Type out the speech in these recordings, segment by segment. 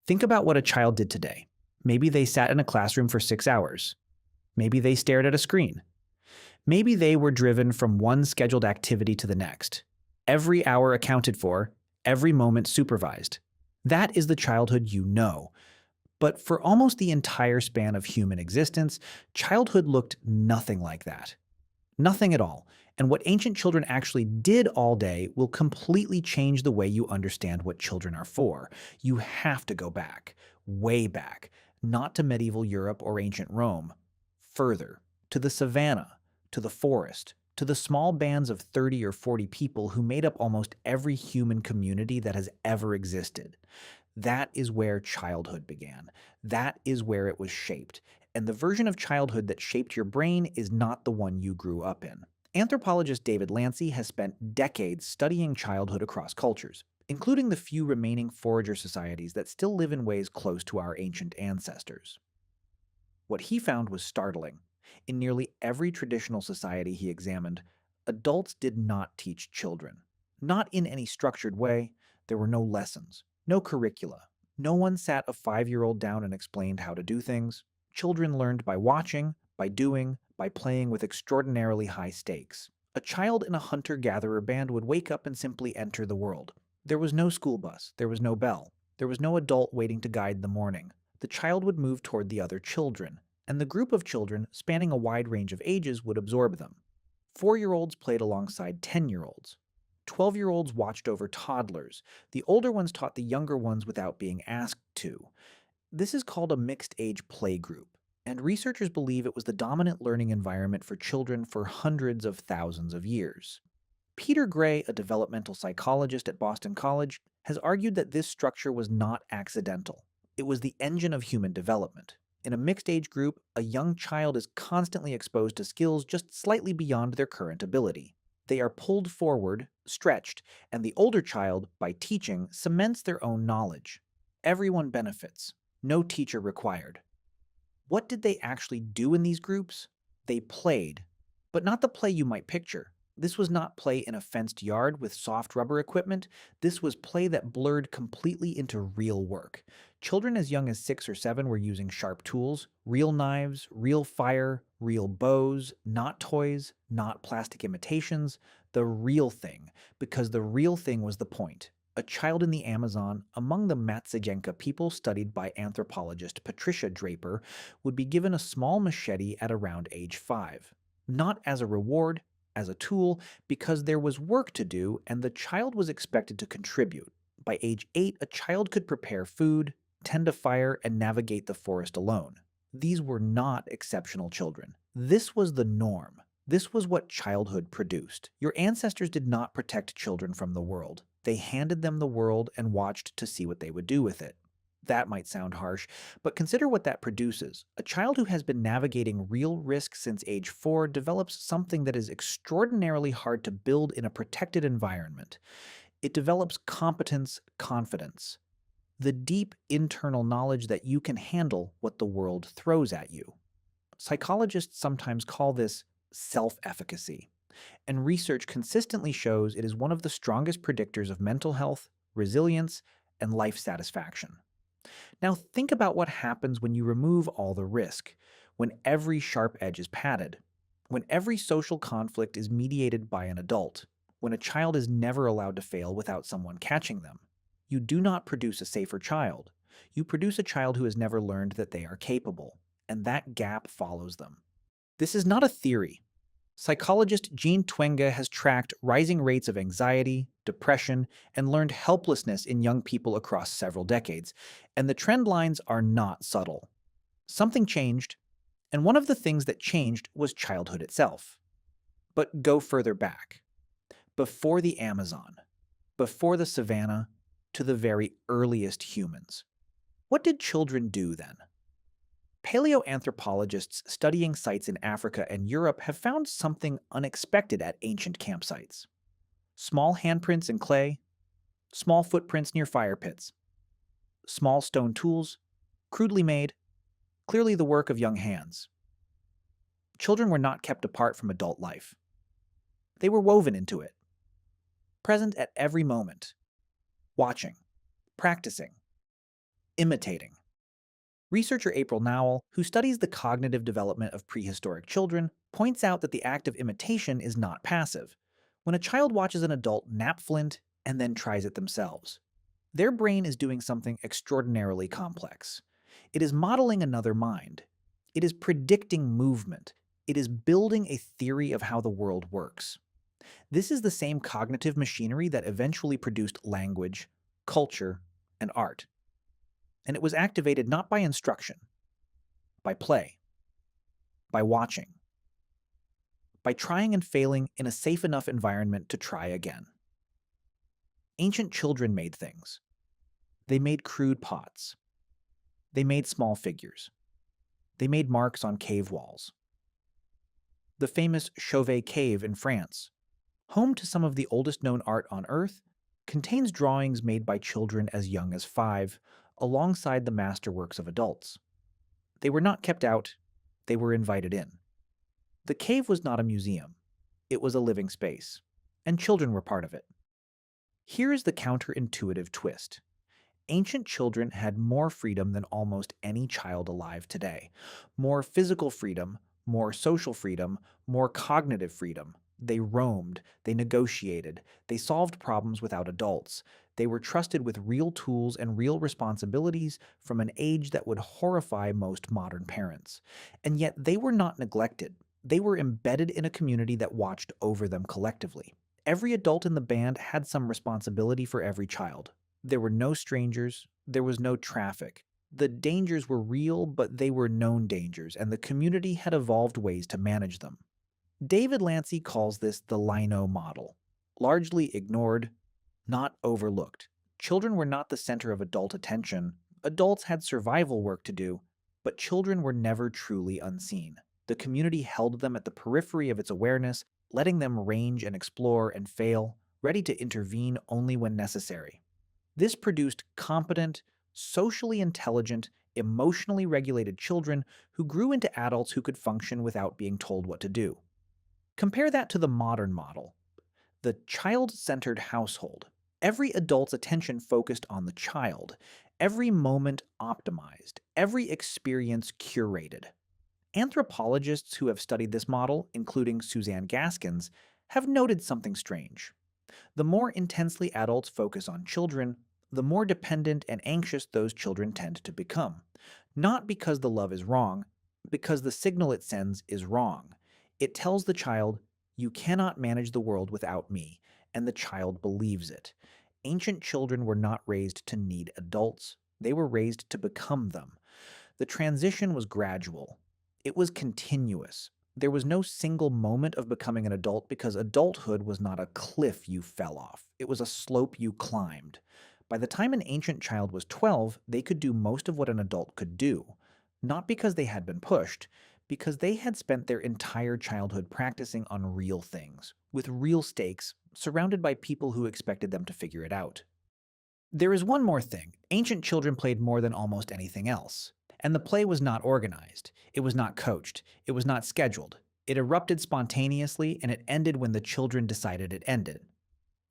Think about what a child did today. Maybe they sat in a classroom for 6 hours. Maybe they stared at a screen. Maybe they were driven from one scheduled activity to the next. Every hour accounted for, every moment supervised. That is the childhood you know. But for almost the entire span of human existence, childhood looked nothing like that. Nothing at all. And what ancient children actually did all day will completely change the way you understand what children are for. You have to go back, way back, not to medieval Europe or ancient Rome, further, to the savannah, to the forest, to the small bands of 30 or 40 people who made up almost every human community that has ever existed. That is where childhood began. That is where it was shaped. And the version of childhood that shaped your brain is not the one you grew up in. Anthropologist David Lancy has spent decades studying childhood across cultures, including the few remaining forager societies that still live in ways close to our ancient ancestors. What he found was startling. In nearly every traditional society he examined, adults did not teach children. Not in any structured way. There were no lessons, no curricula. No one sat a 5-year-old down and explained how to do things. Children learned by watching, by doing, by playing with extraordinarily high stakes. A child in a hunter-gatherer band would wake up and simply enter the world. There was no school bus, there was no bell, there was no adult waiting to guide the morning. The child would move toward the other children, and the group of children, spanning a wide range of ages, would absorb them. 4-year-olds played alongside 10-year-olds. 12-year-olds watched over toddlers. The older ones taught the younger ones without being asked to. This is called a mixed-age playgroup, and researchers believe it was the dominant learning environment for children for hundreds of thousands of years. Peter Gray, a developmental psychologist at Boston College, has argued that this structure was not accidental. It was the engine of human development. In a mixed-age group, a young child is constantly exposed to skills just slightly beyond their current ability. They are pulled forward, stretched, and the older child, by teaching, cements their own knowledge. Everyone benefits. No teacher required. What did they actually do in these groups? They played, but not the play you might picture. This was not play in a fenced yard with soft rubber equipment. This was play that blurred completely into real work. Children as young as 6 or 7 were using sharp tools, real knives, real fire, real bows, not toys, not plastic imitations, the real thing, because the real thing was the point. A child in the Amazon, among the Matsajenka people studied by anthropologist Patricia Draper, would be given a small machete at around age 5. Not as a reward, as a tool, because there was work to do and the child was expected to contribute. By age 8, a child could prepare food, tend a fire, and navigate the forest alone. These were not exceptional children. This was the norm. This was what childhood produced. Your ancestors did not protect children from the world. They handed them the world and watched to see what they would do with it. That might sound harsh, but consider what that produces. A child who has been navigating real risk since age 4 develops something that is extraordinarily hard to build in a protected environment. It develops competence, confidence, the deep internal knowledge that you can handle what the world throws at you. Psychologists sometimes call this self-efficacy, and research consistently shows it is one of the strongest predictors of mental health, resilience, and life satisfaction. Now think about what happens when you remove all the risk, when every sharp edge is padded, when every social conflict is mediated by an adult, when a child is never allowed to fail without someone catching them. You do not produce a safer child. You produce a child who has never learned that they are capable, and that gap follows them. This is not a theory. Psychologist Jean Twenge has tracked rising rates of anxiety, depression, and learned helplessness in young people across several decades, and the trend lines are not subtle. Something changed, and one of the things that changed was childhood itself. But go further back. Before the Amazon, before the savannah, to the very earliest humans. What did children do then? Paleoanthropologists studying sites in Africa and Europe have found something unexpected at ancient campsites. Small handprints in clay, small footprints near fire pits, small stone tools, crudely made, clearly the work of young hands. Children were not kept apart from adult life. They were woven into it, present at every moment, watching, practicing, Imitating. Researcher April Nowell, who studies the cognitive development of prehistoric children, points out that the act of imitation is not passive. When a child watches an adult nap flint and then tries it themselves, their brain is doing something extraordinarily complex. It is modeling another mind. It is predicting movement. It is building a theory of how the world works. This is the same cognitive machinery that eventually produced language, culture, and art. And it was activated not by instruction, by play, by watching, by trying and failing in a safe enough environment to try again. Ancient children made things. They made crude pots. They made small figures. They made marks on cave walls. The famous Chauvet Cave in France, home to some of the oldest known art on Earth, contains drawings made by children as young as 5, alongside the masterworks of adults. They were not kept out, they were invited in. The cave was not a museum, it was a living space, and children were part of it. Here is the counterintuitive twist. Ancient children had more freedom than almost any child alive today. More physical freedom, more social freedom, more cognitive freedom. They roamed, they negotiated, they solved problems without adults. They were trusted with real tools and real responsibilities from an age that would horrify most modern parents. And yet they were not neglected. They were embedded in a community that watched over them collectively. Every adult in the band had some responsibility for every child. There were no strangers, there was no traffic. The dangers were real, but they were known dangers, and the community had evolved ways to manage them. David Lancy calls this the LINO model. Largely ignored, not overlooked. Children were not the center of adult attention. Adults had survival work to do, but children were never truly unseen. The community held them at the periphery of its awareness, letting them range and explore and fail, ready to intervene only when necessary. This produced competent, socially intelligent, emotionally regulated children who grew into adults who could function without being told what to do. Compare that to the modern model, the child-centered household. Every adult's attention focused on the child, every moment optimized, every experience curated. Anthropologists who have studied this model, including Suzanne Gaskins, have noted something strange. The more intensely adults focus on children, the more dependent and anxious those children tend to become. Not because the love is wrong, because the signal it sends is wrong. It tells the child, "You cannot manage the world without me," and the child believes it. Ancient children were not raised to need adults. They were raised to become them. The transition was gradual. It was continuous. There was no single moment of becoming an adult because adulthood was not a cliff you fell off. It was a slope you climbed. By the time an ancient child was 12, they could do most of what an adult could do. Not because they had been pushed, because they had spent their entire childhood practicing on real things, with real stakes, surrounded by people who expected them to figure it out. There is one more thing. Ancient children played more than almost anything else. And the play was not organized. It was not coached. It was not scheduled. It erupted spontaneously, and it ended when the children decided it ended.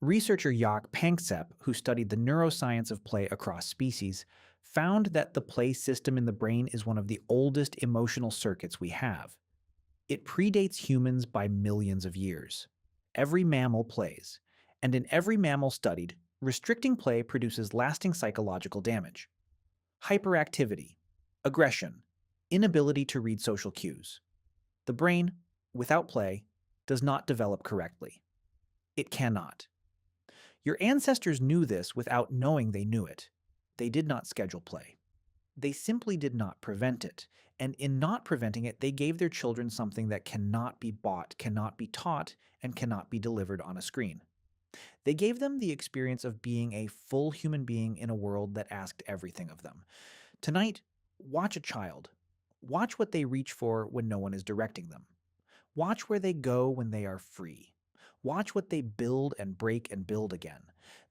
Researcher Jaak Panksepp, who studied the neuroscience of play across species, found that the play system in the brain is one of the oldest emotional circuits we have. It predates humans by millions of years. Every mammal plays, and in every mammal studied, restricting play produces lasting psychological damage. Hyperactivity, aggression, inability to read social cues. The brain, without play, does not develop correctly. It cannot. Your ancestors knew this without knowing they knew it. They did not schedule play. They simply did not prevent it, and in not preventing it, they gave their children something that cannot be bought, cannot be taught, and cannot be delivered on a screen. They gave them the experience of being a full human being in a world that asked everything of them. Tonight, watch a child. Watch what they reach for when no one is directing them. Watch where they go when they are free. Watch what they build and break and build again.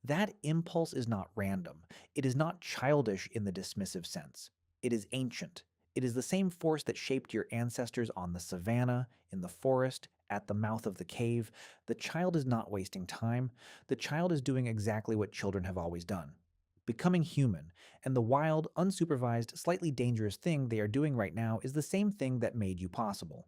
That impulse is not random. It is not childish in the dismissive sense. It is ancient. It is the same force that shaped your ancestors on the savannah, in the forest, at the mouth of the cave. The child is not wasting time. The child is doing exactly what children have always done. becoming human, and the wild, unsupervised, slightly dangerous thing they are doing right now is the same thing that made you possible.